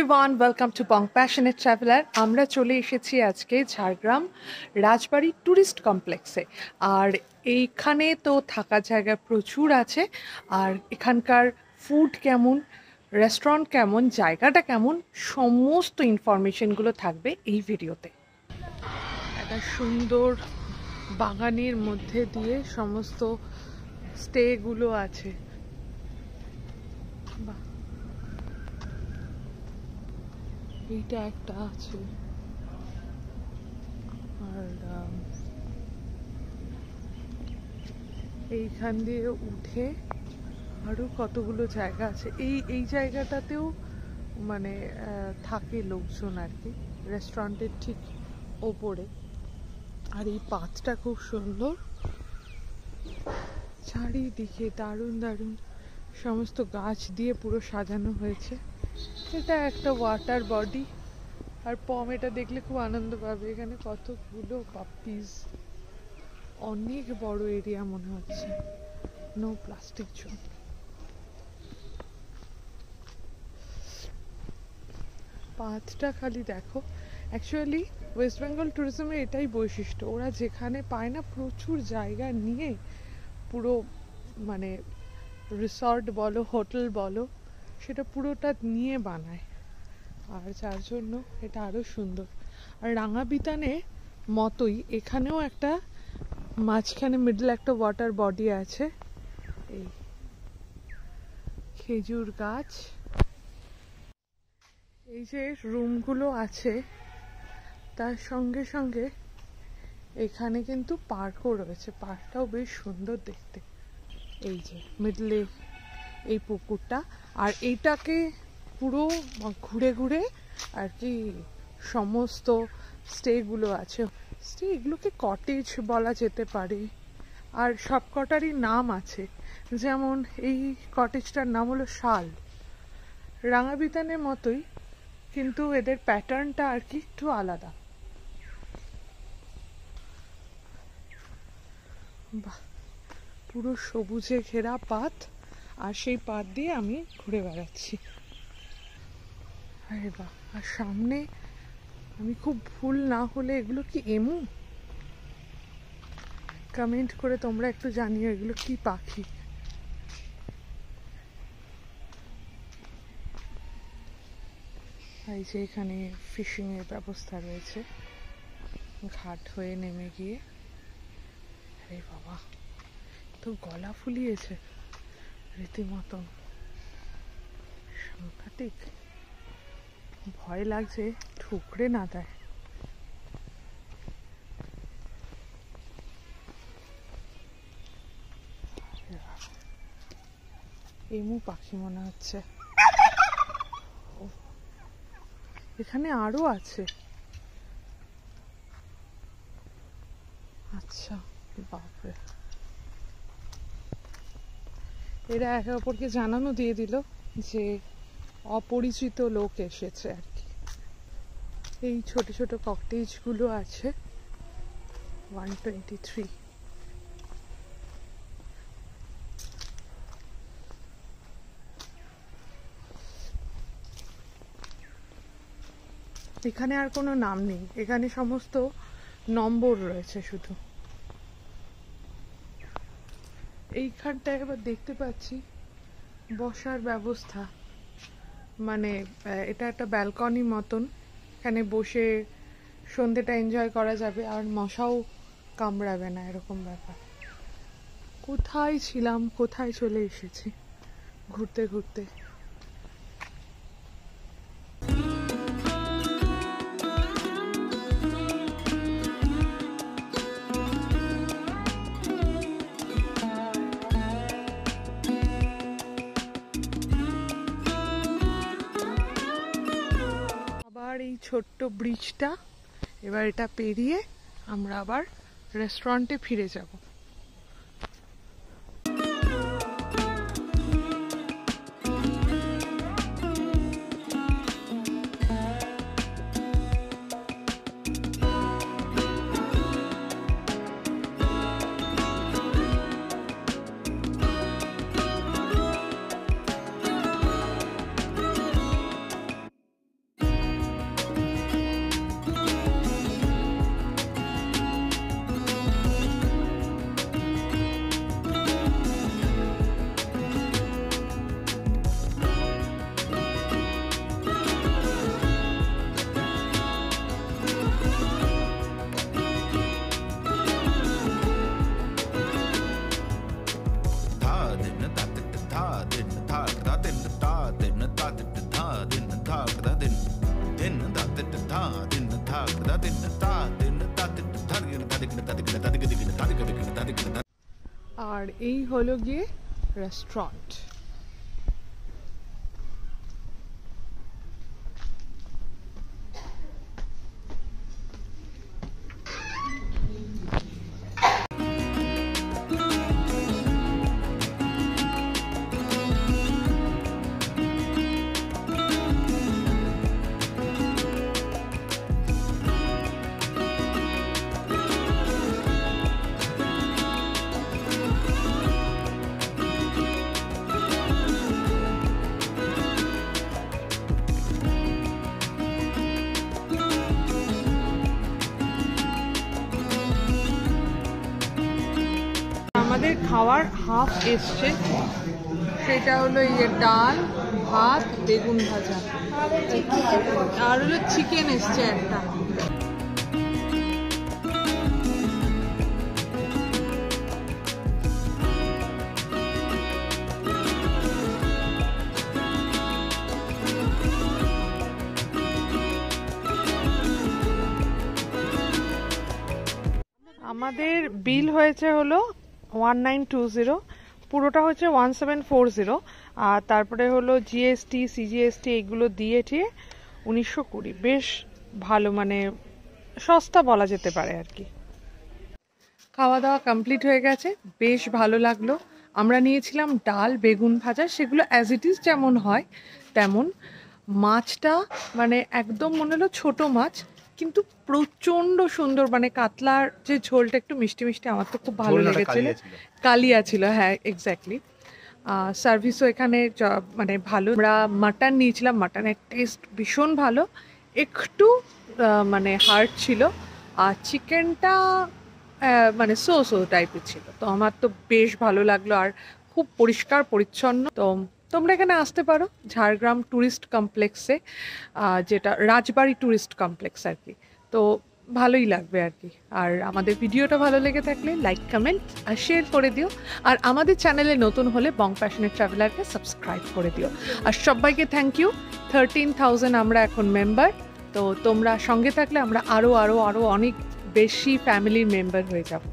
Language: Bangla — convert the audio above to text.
Everyone, welcome to Bong passionate traveller. আমরা চলে এসেছি আজকে ঝাড়গ্রাম রাজবাড়ি ট্যুরিস্ট কমপ্লেক্সে। আর এইখানে তো থাকার জায়গা প্রচুর আছে। আর এখানকার ফুড কেমন, রেস্টুরেন্ট কেমন, জায়গাটা কেমন, সমস্ত ইনফরমেশনগুলো থাকবে এই ভিডিওতে। একটা সুন্দর বাগানের মধ্যে দিয়ে সমস্ত স্টেগুলো আছে। বাহ, এইটা একটা আছে। আর এইখান দিয়ে উঠে আরো কতগুলো জায়গা আছে। এই জায়গাটাতেও মানে থাকে লোকজন আর কি, রেস্টুরেন্টের ঠিক ওপরে। আর এই পাথটা খুব সুন্দর, চারিদিকে দারুণ দারুণ সমস্ত গাছ দিয়ে পুরো সাজানো হয়েছে। এটা একটা ওয়াটার বডি। আর পম এটা দেখলে খুব আনন্দ পাবে। এখানে কতগুলো পাপ্পিজ, অনেক বড় এরিয়া মনে হচ্ছে। No plastic zone. পাথটা খালি দেখো। অ্যাকচুয়ালি ওয়েস্ট বেঙ্গল ট্যুরিজমের এটাই বৈশিষ্ট্য, ওরা যেখানে পায় না প্রচুর জায়গা নিয়ে পুরো মানে রিসর্ট বলো, হোটেল বলো, সেটা পুরোটা নিয়ে বানায়। আর যার জন্য এটা আরো সুন্দর। আর রাঙাবিতানে মতোই এখানেও একটা মাঝখানে মিডল একটা ওয়াটার বডি আছে। এই খেজুর গাছ, এই যে রুমগুলো আছে তার সঙ্গে সঙ্গে এখানে কিন্তু পার্কও রয়েছে। পার্কটাও বেশ সুন্দর দেখতে। এই যে মিডলে এই পুকুরটা, আর এইটাকে পুরো ঘুরে ঘুরে আর কি সমস্ত স্টেগুলো আছে। স্টে এগুলোকে কটেজ বলা যেতে পারে। আর সব কটারই নাম আছে। যেমন এই কটেজটার নাম হলো শাল। রাঙাবিতানের মতোই, কিন্তু এদের প্যাটার্নটা আর কি একটু আলাদা। বাহ, পুরো সবুজে ঘেরা পাত, আর সেই পাত দিয়ে আমি ঘুরে বেড়াচ্ছি। আরে বাহ, আর সামনে আমি খুব ভুল না হলে এগুলো কি এমু? কমেন্ট করে তোমরা একটু জানিও এগুলো কি পাখি। এই যে এখানে ফিশিং এর ব্যবস্থা রয়েছে, ঘাট হয়ে নেমে গিয়ে। আরে বাবা, তো গলা ফুলিয়েছে রীতিমতন, সাংঘাতিক। ভয় লাগছে ঠুকরে না দেয়। এমু পাখি মনে হচ্ছে। এখানে আরো আছে। আচ্ছা, বাপরে। এরা একে অপরকে জানানো দিয়ে দিল যে অপরিচিত লোক এসেছে আর কি। এই ছোট ছোট ককটেজ গুলো আছে। 123। এখানে আর কোনো নাম নেই, এখানে সমস্ত নম্বর রয়েছে শুধু। এইখানটায় এবার দেখতে পাচ্ছি বসার ব্যবস্থা, মানে এটা একটা ব্যালকনি মতন। এখানে বসে সন্ধেটা এনজয় করা যাবে, আর মশাও কামড়াবে না, এরকম ব্যাপার। কোথায় ছিলাম, কোথায় চলে এসেছি ঘুরতে ঘুরতে। আবার এই ছোট্ট ব্রিজটা, এবার এটা পেরিয়ে আমরা আবার রেস্টুরেন্টে ফিরে যাব। আর এই হলো গিয়ে রেস্টুরেন্ট। আমাদের খাওয়ার হাফ এসছে, সেটা হলো ইয়ে ডাল, ভাত, বেগুন ভাজা, আর হলো চিকেন এসছে একটা। আমাদের বিল হয়েছে হলো 1920, পুরোটা হচ্ছে 1740, আর তারপরে হলো জিএসটি সিজিএসটি এগুলো দিয়ে টিয়ে 1920। বেশ ভালো, মানে সস্তা বলা যেতে পারে আর কি। খাওয়া দাওয়া কমপ্লিট হয়ে গেছে, বেশ ভালো লাগলো। আমরা নিয়েছিলাম ডাল, বেগুন ভাজা, সেগুলো অ্যাজ ইট ইজ যেমন হয় তেমন। মাছটা মানে একদম মনে হলো ছোট মাছ, কিন্তু প্রচণ্ড সুন্দর, মানে কাতলার যে ঝোলটা একটু মিষ্টি মিষ্টি, আমার তো খুব ভালো লেগেছিল। কালিয়া ছিল, হ্যাঁ এক্স্যাক্টলি। সার্ভিসও এখানে মানে ভালো। আমরা মাটন নিয়েছিলাম, মাটনের টেস্ট ভীষণ ভালো, একটু মানে হার্ড ছিল। আর চিকেনটা মানে সো টাইপের ছিল, তো আমার তো বেশ ভালো লাগলো। আর খুব পরিষ্কার পরিচ্ছন্ন। তো তোমরা এখানে আসতে পারো ঝাড়গ্রাম ট্যুরিস্ট কমপ্লেক্সে, যেটা রাজবাড়ি ট্যুরিস্ট কমপ্লেক্স আর কি। তো ভালোই লাগবে আর কি। আর আমাদের ভিডিওটা ভালো লেগে থাকলে লাইক, কমেন্ট আর শেয়ার করে দিও। আর আমাদের চ্যানেলে নতুন হলে বং প্যাশনেট ট্রাভেলারকে সাবস্ক্রাইব করে দিও। আর সবাইকে থ্যাংক ইউ। 13,000 আমরা এখন মেম্বার। তো তোমরা সঙ্গে থাকলে আমরা আরও অনেক বেশি ফ্যামিলির মেম্বার হয়ে যাব।